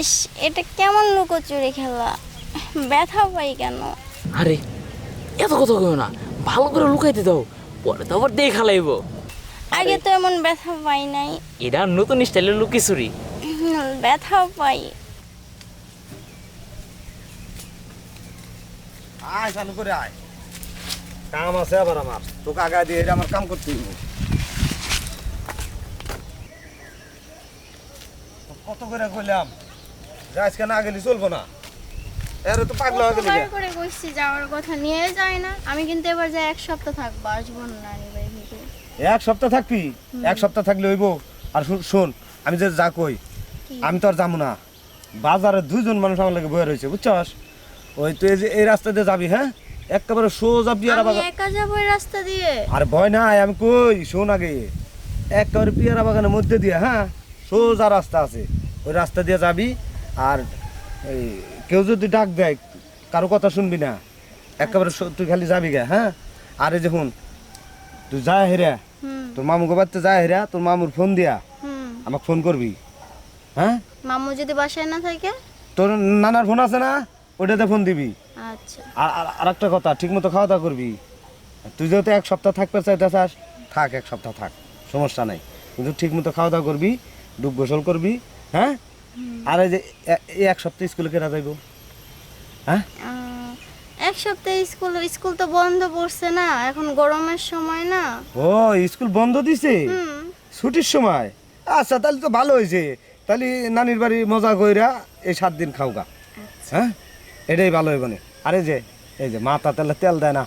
ইস, এটা কেমন লুকোচুরি খেলা? ব্যথা পাই কেন? আরে এত কথা কইও না, ভালো করে লুকাইতে দাও, পরে তো আবার দেখা লাইব। আগে তো এমন ব্যথা পাই নাই। এটা নতুন স্টাইলের লুকিচুরি। ব্যথা পাই। আয় চালু করে আয়, কাম আছে আবার আমার, তোকে আগা দিয়ে এটা আমার কাম করতে হইব। কত করে কইলাম যে আজকে না গেলে চলবো না, এর তো পাগলা হয়ে গেলি। কতবার করে কইছি যাওয়ার কথা, নিয়ে যায় না। আমি কিন্তু এবার যাই 1 সপ্তাহ থাকবো, আসবো না নানি বাড়ি থেকে। এক সপ্তাহ থাকবি? এক সপ্তাহ থাকলে হইব? আর শোন, আমি যে যা কই, কি? আমি তো আর যাবো না। বাজারে 2জন মানুষ আমার লাগে বয়ে রয়েছে, বুঝছস? ওই তুই যে এই রাস্তা দিয়ে যাবি, হ্যাঁ, একেবারে সোজা পিয়ারা আমি বাগান। একা যাবো এই রাস্তা দিয়ে? আর ভয় নাই, আমি কই শোন আগে, একেবারে পিয়ারা বাগানের মধ্যে দিয়ে, হ্যাঁ, সোজা রাস্তা আছে, ওই রাস্তা দিয়ে যাবি। আর এই কেউ যদি ডাক দেয়, কারো কথা শুনবি না, একেবারে তুই খালি যাবি গে, হ্যাঁ। আর এই দেখুন, তুই যা হেরা, তোর মামু গোবারতে যা হেরা, তোর মামুর ফোন দিয়া আমাকে ফোন করবি, হ্যাঁ। মামু যদি বাসায় না থাকে? তোর নানার ফোন আছে না, ওটাতে ফোন দিবি। আচ্ছা। আর একটা কথা, ঠিক মতো খাওয়া দাওয়া করবি। তুই যেহেতু 1 সপ্তাহ থাকতে চাইতেছাস, থাক 1 সপ্তাহ থাক, সমস্যা নাই, কিন্তু ঠিক মতো খাওয়া দাওয়া করবি, ডুব গোসল করবি, হ্যাঁ। আর এই যে এই 1 সপ্তাহ স্কুলে কেনা যাইব, হ্যাঁ। 1 সপ্তাহ স্কুল তো বন্ধ পড়ছে না, এখন গরমের সময় না। ও, স্কুল বন্ধ দিছে হুম। ছুটির সময়? আচ্ছা, তাহলে তো ভালো হয়েছে। তাহলে নানির বাড়ি মজা কইরা এই 7 দিন খাওগা, হ্যাঁ, এটাই ভালো হইব না। আর এই যে মাথা তেলে তেল দেয় না,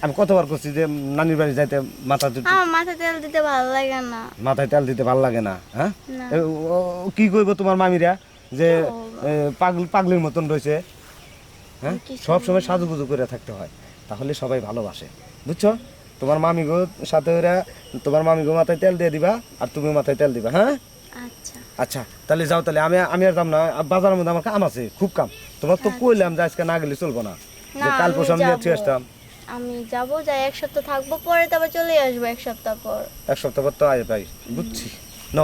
আমি কতবার করছি যে নানির বাড়ি যাইতে মাথা আমার মাথায় তেল দিতে ভালো লাগে না। মাথায় তেল দিতে ভালো লাগে না, হ্যাঁ। না। কি কইব তোমার মামিরা যে পাগলির মতন রয়েছে, হ্যাঁ। সব সময় সাজুগুজু করে থাকতে হয়, তাহলে সবাই ভালোবাসে, বুঝছো? তোমার মামি গো সাথে ওরা, তোমার মামি গো মাথায় তেল দিয়ে দিবা, আর তুমি মাথায় তেল দিবা, হ্যাঁ। আচ্ছা। আচ্ছা, তাহলে যাও। তাহলে আমি আর যাম না, বাজারের মধ্যে আমার কাম আছে, খুব কাম। তোমার তো কইলাম যে আজকে না গেলে চলবো না, যে কাল পরশু আমি নিয়ে আসতাম। আমি যাবো, যাই 1 সপ্তাহ থাকবো, পরে তারপর চলে আসবো 1 সপ্তাহ পর। 1 সপ্তাহ পর তো আয় ভাই, বুঝছি। ন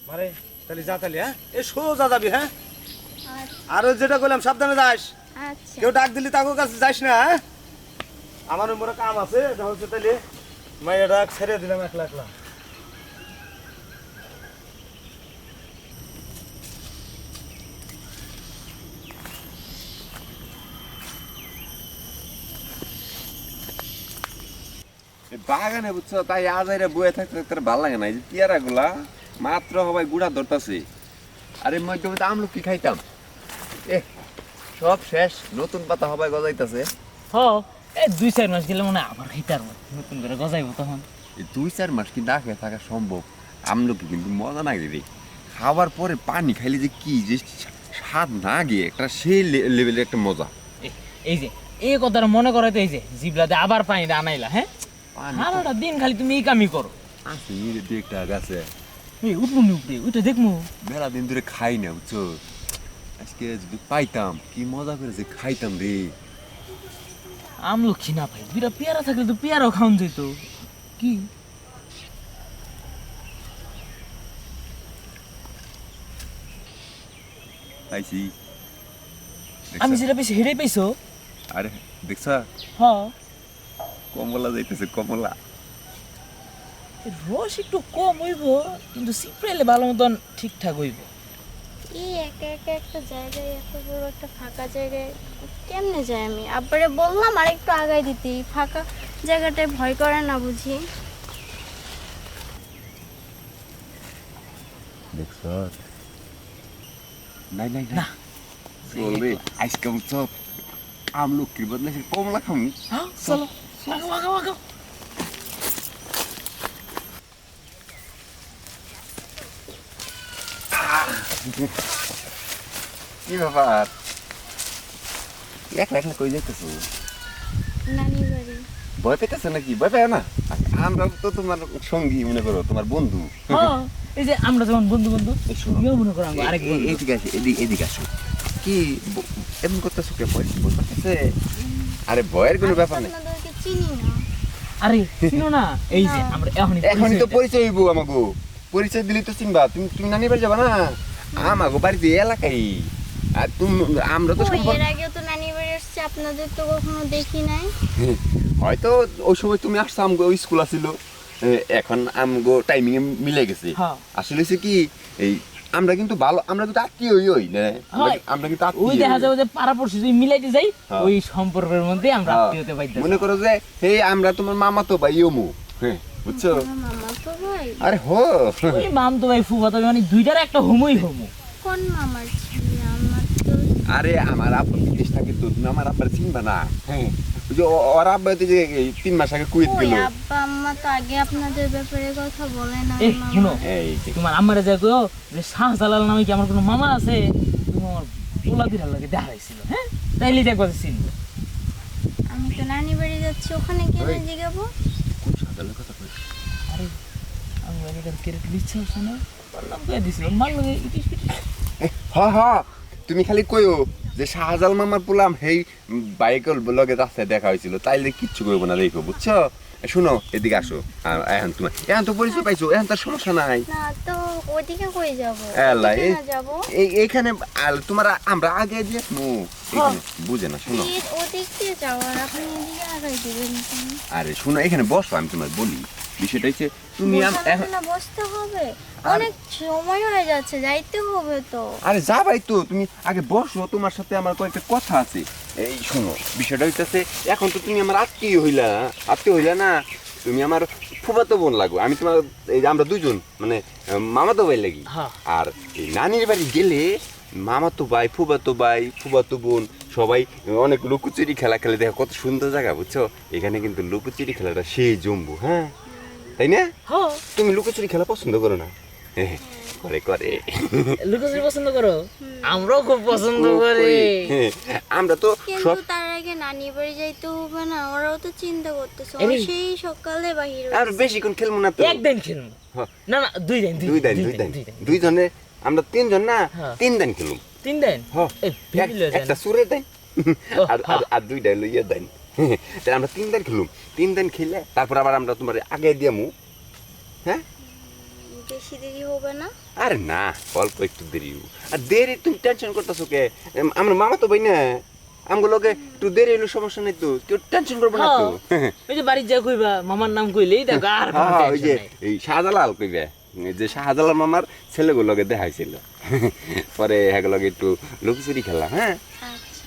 মারে, তাহলে যা, তাহলে হ্যাঁ, এ সোজা যাবি, হ্যাঁ। আর ওই যেটা কইলাম সাবধানে যাস, আচ্ছা। কেউ ডাক দিলি তাকে কাছে যাস না, হ্যাঁ। আমার মনে কাম আছে, যা হচ্ছে তাহলে মাইয়া ডাক ছেড়ে দিলাম একলা একলা। বাগানে বুঝছো, তাই আজ এরা বয়ে থাকতে থাকতে ভালো লাগে না। এই যে পেয়ারা গুলা মাত্র সবাই গুড়া ধরতেছে, আর এর মধ্যে মধ্যে আমলকি খাইতাম, এ সব শেষ, নতুন পাতা সবাই গজাইতেছে। হ, এই 2-4 মাস গেলে মনে হয় আবার খাইতে পারবো, নতুন করে গজাইবো তখন। এই 2-4 মাস কি না খেয়ে থাকা সম্ভব? আমলকি কিন্তু মজা না রে, খাওয়ার পরে পানি খাইলে যে কি যে স্বাদ না গিয়ে একটা সেই লেভেলের একটা মজা। এই যে এই কথাটা মনে করে তো, এই যে জিবলাতে আবার পানিটা আনাইলা, হ্যাঁ। পানি সারাটা দিন খালি তুমি এই কামই করো। আছে নিরে একটা গাছে, এই উঠবো নি উপরে, ওইটা দেখবো। মেলা দিন ধরে খাই না, বুঝছো? আজকে যদি পাইতাম কি মজা করে যে খাইতাম রে। আমলকি না ভাই, দুইটা পেয়ারা থাকলে তো পেয়ারাও খাওয়ান যেত। কি পাইছি, আমি যেটা পেয়েছি হেরে পেয়েছো? আরে দেখছ, হ, কমলা যাইতেছে, কমলা। রস একটু কম হইব, কিন্তু সিপ্রেলে ভালো মতন ঠিকঠাক হইব। এই একা একা একটা জায়গায়, এত বড় একটা ফাঁকা জায়গায় কেমনে যাই আমি? আব্বারে বললাম আর একটু আগায় দিতে, ফাঁকা জায়গাটায় ভয় করে না বুঝি? দেখছ, নাই নাই না। না চলবে আজকে বুঝছো, আমলকির বদলে সে কমলা খামু। হ্যাঁ, চলো আগাও আগাও আগাও। কি ব্যাপার, একলা একলা কই যাইতেছো? নানি বাড়ি। ভয় পেতেছে নাকি? ভয় পায় না, আমরা তো তোমার সঙ্গী মনে করো, তোমার বন্ধু। হ্যাঁ, এই যে আমরা যেমন বন্ধু বন্ধু, এই শোনো, তুমিও মনে করো আরেক বন্ধু। এদিকে আসো, এদিকে আসো। কি এমন করতেছো কে? ভয় করতেছে? আরে ভয়ের কোনো ব্যাপার নেই। আপনাদেরকে চিনি না। আরে চিনো না? এই যে আমরা এখনই তো পরিচয় হইব আমাকে, পরিচয় দিলি তো চিনবা। তুমি তুমি নানি বাড়ি যাবা না? আমাগো বাড়িতে এলাকায়। আর তুমি আমরা তো কই, সম্পর্ক এর আগেও তো নানি বাড়ি আসছে, আপনাদের তো কখনো দেখি নাই। হয়তো ওই সময় তুমি আসছো আমগো স্কুল আছিল, এখন আমগো টাইমিং মিলে গেছে। হ্যাঁ। আসলে হচ্ছে কি এই আমরা কিন্তু ভালো, আমরা কিন্তু আত্মীয় হই না, হয়। আমরা কিন্তু ওই আত্মীয় দেখা যাবে যে পাড়া পড়শি যদি মিলাইতে যাই হ্যাঁ। ওই সম্পর্কের মধ্যে আমরা হ্যাঁ। আত্মীয়তে পাইতে মনে করো যে হে আমরা তোমার মামা তো ভাই অমু, হ্যাঁ বুঝছো? আমার মামা তো ভাই। আরে হো ওই মাম তো ভাই ফুফাতো ভাই মানে দুইটার একটা হোমই হোমো। কোন মামার ছেলে? আমার তো আরে আমার আব্বা বিদেশ থাকে তো, তুমি আমার আব্বার চিনবা না। হ্যাঁ ওই যে ওর আব্বা তো যে এই 3 মাস আগে কুয়েত ওই গেল। আব্বা আম্মা তো আগে আপনাদের ব্যাপারে কথা বলে না এই মামা। শুনো, এই যে তোমার আম্মারে যা কইও যে শাহজালাল নামে কি আমার কোনো মামা আছে? তুমি আমার পোলা দিরার লাগে দেখা হয়েছিল, হ্যাঁ তাইলে দেখবা যে চিনবে। আমি তো নানি বাড়ি যাচ্ছি, ওখানে গিয়ে ওই। জিগাবো। কোন সাদালের কথা কই? আরে আমি এলাকার কেরেট লিখছে শোনো, নাম কয়ে দিছিল মাল লাগে ইটিস পিটিস। হ্যাঁ হ্যাঁ তুমি খালি কইও যে শাহজাল মামার পোলাম হেই বাইকের লগে রাস্তায় দেখা হয়েছিল, তাইলে কিচ্ছু করবো না, দেখো বুঝছো? শুনো এদিকে আসো, আর এখন তো পরিচয় পাইছো, এখন তার সমস্যা নাই। না তো ওইদিকে কই যাবো? এলা, ওইদিকে এই- না যাবো। এইখানে তোমার আমরা আগে দিয়ে বুঝে না, শোনো ওদিক দিয়ে যাওয়ার, আপনি এদিকে আগাই দিবেন কেন? আরে শোনো এখানে বসো, আমি তোমার বলি বিষয়টা হচ্ছে তুমি বসার জন্য বসতে হবে, অনেক সময় হয়ে যাচ্ছে, যাইতে হবে তো। আরে যাবাই তো, তুমি আগে বসো, তোমার সাথে আমার কয়েকটা কথা আছে। এই শোনো বিষয়টা হইতেছে, এখন তো তুমি আমার আত্মীয় হইলা না, তুমি আমার ফুফাতো বোন লাগো, আমি তোমার এই যে আমরা দুজন মানে মামাতো ভাই লাগি। হ্যাঁ। আর এই নানির বাড়ি গেলে মামাতো ভাই, ফুফাতো বোন সবাই অনেক লুকোচুরি খেলা খেলে, দেখো কত সুন্দর জায়গা বুঝছো? এখানে কিন্তু লুকোচুরি খেলাটা সেই জম্বু, হ্যাঁ তাই না? হ্যাঁ, তুমি লুকোচুরি খেলা পছন্দ করো না? করে করে লুকোচুরি পছন্দ করো? আমরাও খুব পছন্দ করি। হ্যাঁ, আমরা তো কিন্তু সব তার আগে নানি বাড়ি যাইতে হবে না? ওরাও তো চিন্তা করতেছে, এরে। ওরা সেই সকালে বাহির আর বেশিক্ষণ খেলবো না তো। একদিন খেলবো। হ্যাঁ। না না, দুই দিন দুই দিন দুইজনে আমরা 3 জন না, হ্যাঁ। 3 দিন খেলুম। 3 দিন। হ্যাঁ, এই ভিড় লয়ে যায় একটা না? সুরে দেন ও, আর হ্যাঁ। আর 2টা লইয়া দেন। তাহলে আমরা 3 দিন খেলুম, 3 দিন খেলে তারপর আবার আমরা তোমার আগে দিয়ামু। হ্যাঁ বেশি দেরি হবে না? আরে না, অল্প একটু দেরি হইবো। আর দেরি তুমি টেনশন করতেছো কে? আমরা মামা তো ভাই না, আমগুলোকে একটু দেরি হইলে সমস্যা নেই তো, কেউ টেনশন করবো না তো। ওই যে বাড়ির যা কইবা মামার নাম কইলেই দেখো আর কোনো হ্যাঁ, ওই যে টেনশন নাই। এই শাহজালাল কইবে যে শাহজালাল মামার ছেলেগুলোকে দেখাইছিল, পরে এগুলোকে একটু লুকোচুরি খেললাম। হ্যাঁ আচ্ছা,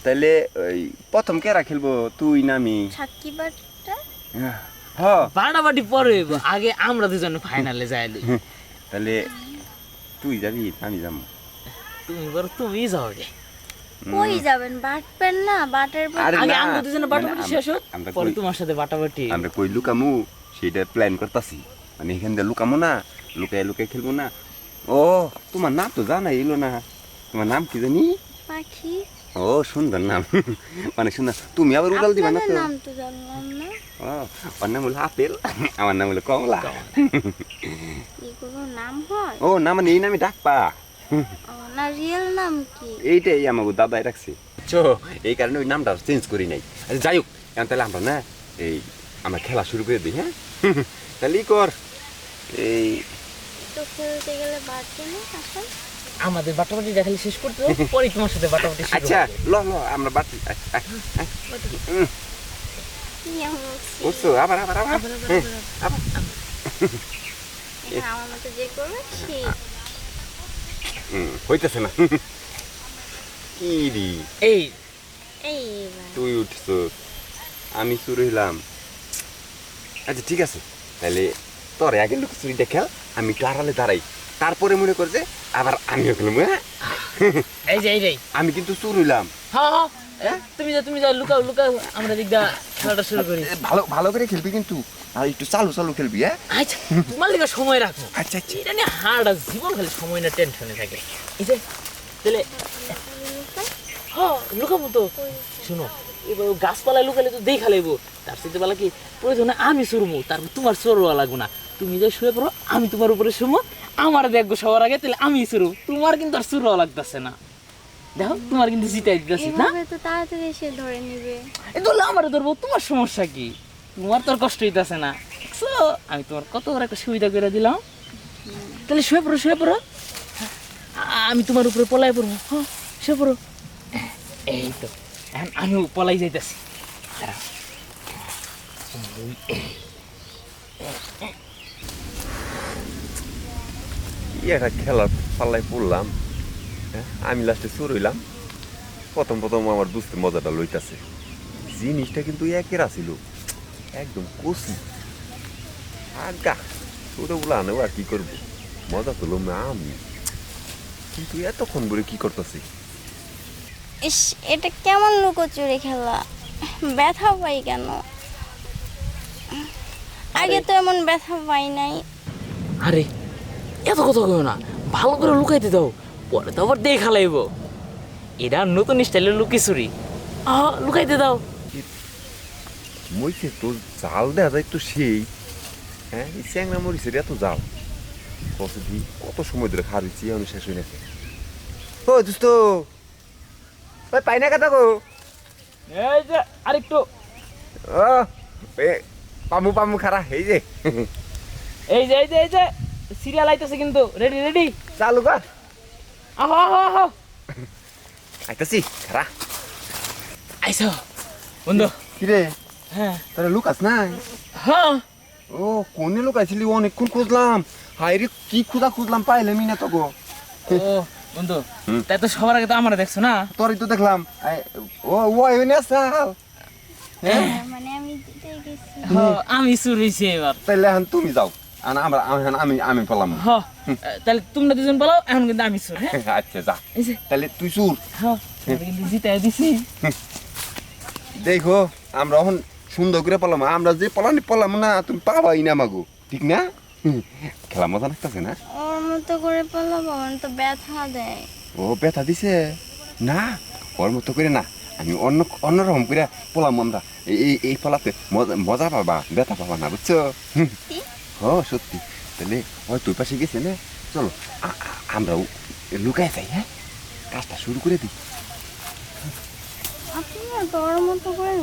তাহলে ওই প্রথম কেরা খেলবো, তুই না আমি? সাকিবারটা হ্যাঁ বাড়াবাড়ি পরে হইব, আগে আমরা দুজন ফাইনালে যাই লই। তাহলে তুই যাবি আমি যাবো? তুমি বড় তুমি যাও রে। কই যাবেন? বাটবেন না? বাটের পর আরে আগে না, আমরা দুজনে বাটাবাটি মানে শেষ হোক, আমরা পরে কই- তোমার সাথে বাটাবাটি। আমরা কই লুকামু সেটা প্ল্যান করতেছি, মানে এখান দিয়ে লুকামু না, লুকায় খেলবো না। ও তোমার নাম তো জানা এলো না, তোমার নাম কি জানি? পাখি। ও সুন্দর নাম, অনেক সুন্দর। তুমি আবার উড়াল দিবা না আপনাদের তো? নাম তো জানলাম না। ও ওর নাম হলো আপেল, আমার নাম হলো কমলা। এগুলো নাম হয়? ও না মানে এই নামে ডাকপা, ও, না রিয়েল নাম কি? এইটাই আমাকে দাদাই রাখছে, চো এই কারণে ওই নামটা চেঞ্জ করি নাই। আচ্ছা যাই হোক, এখন তাহলে আমরা না এই আমরা খেলা শুরু করে দিই। হ্যাঁ তাহলে ই কর এই তো খেলতে গেলে বাটবে না এখন? আমাদের বাটাবাটি দেখালে শেষ করতে হবে, পরে তোমার সাথে বাটাবাটি শুরু আচ্ছা হবে। ল আমরা বাটি কি এমন হচ্ছে? বুঝছো, আবার আবার আবার হ্যাঁ, আবার। এখন আমার মতো যে করবে সে। হইতেছে না কি রে, এই এই এবার তুই উঠছ আমি শুরু হইলাম। আচ্ছা ঠিক আছে, তাহলে তোর আগে লুকোচুরিটা খেল, আমি একটু আড়ালে দাঁড়াই, তারপরে মনে কর যে আবার আমিও খেলবো। হ্যাঁ এই যে এই রে। আমি কিন্তু শুরু হইলাম। হ্যাঁ হ্যাঁ, তুমি যা লুকাও লুকাও, আমরা দিকটা খেলাটা শুরু করি। ভালো ভালো করে খেলবি কিন্তু, আর একটু চালু খেলবি। হ্যাঁ আচ্ছা, তোমার লিগা সময় রাখো। আচ্ছা আচ্ছা এটা নিয়ে হার্ড জীবন খালি সময় না টেনশনে থাকে। এই যে তাহলে হ্যাঁ লুকাবো তো। শুনো, এবার গাছপালায় লুকালে তো দেখা লাগবো, তার সাথে বলা কি প্রয়োজনে আমি শুরমু, তারপর তোমার চোরওয়া লাগবো না। তুমি যে শুয়ে পড়ো, আমি তোমার উপরে শুমো, আমার দেখবো সবার আগে, তাহলে আমি শুরু, তোমার কিন্তু আর শুরুও লাগতেছে না। দেখো তোমার কিন্তু জিতাই দিতেছি না। এভাবে তো তাড়াতাড়ি সে ধরে নিবে। এই ধরলে আমার ধরবো, তোমার সমস্যা কি? তোমার তো আর কষ্ট হইতেছে না। So, আমি তোমার কত বড় একটা সুবিধা করে দিলাম। তাহলে শুয়ে পড়ো। আমি তোমার উপরে পলাই পড়বো, হ্যাঁ সে পড়ো। এই তো এখন আমিও পলাই যাইতেছি। একটা খেলার পাল্লায় পড়লাম, হ্যাঁ আমি লাস্টে চোর হইলাম। প্রথম প্রথম আমার বুঝতে মজাটা লইতাছে, জিনিসটা কিন্তু একের আছিল, একদম কচি আগা। ছোটগুলো আনেও আর কি করবো, মজা তো লম আমি, কিন্তু এতক্ষণ ধরে কি করতেছি। ইস, এটা কেমন লুকোচুরি খেলা, ব্যথা পাই কেন? আগে তো এমন ব্যথা পাই নাই। আরে এত কথা কেউ না, ভালো করে লুকাইতে দাও, পরে তো আবার দেখা লাইব। এটা নতুন স্টাইলের লুকিচুরি, লুকাইতে দাও। মইছে তো জাল দেখা যায় তো সেই, হ্যাঁ এই চ্যাংরা মরিচের এত জাল, কত দি কত সময় ধরে খাওয়াচ্ছি আমি শেষ হয়ে গেছে। ও দোস্ত ওই পাই না কথা গো। এই যে আরেকটু, ও এ পামু পামু খারা এই যে এই যে এই যে এই যে সিরিয়াল আইতেছে কিন্তু, রেডি রেডি, চালু কর। আহো আহো আহো, আইতাছি খারা। আইসো বন্ধু। কিরে হ্যাঁ তাহলে লুকাস নাই? হ্যাঁ, ও কোনে লুকাইছিলি? অনেকক্ষণ খুঁজলাম, হাই রে কি খুঁজলাম পাইলামই না তো গো। ও বন্ধু, তাই তো সবার আগে তো আমার দেখছো না। তোরই তো দেখলাম। ও ওই না সাল, হ্যাঁ, মানে আমি জিতে গেছি। আমি চুরিছি এবার। তাইলে এখন তুমি যাও, আর আমরা আমি আমি পেলাম। তাহলে তোমরা দুজন বলো, এখন কিন্তু আমি চুর। হ্যাঁ আচ্ছা যা, এই যে, তাহলে তুই চুর। আমি কিন্তু জিতাই দিছি। দেখো আমরা এখন সুন্দর করে পেলাম, আমরা যে পেলাম না তুমি পাবাই না মাগো, ঠিক না? খেলা মজা লাগতেছে না? ওর মতো করে পারলাম, আমার তো ব্যথা দেয়। ও ব্যথা দিছে না, ওর মতো করে না, আমি অন্যরকম করে পলাম আমরা। এই পলাতে মজা পাবা, ব্যথা পাবা না, বুঝছো? ও সত্যি। তাহলে ওই তোর পাশে গেছে না, চলো আমরাও লুকায় যাই, হ্যাঁ কাজটা শুরু করে দিই। আপনি না তো ওর মতো করে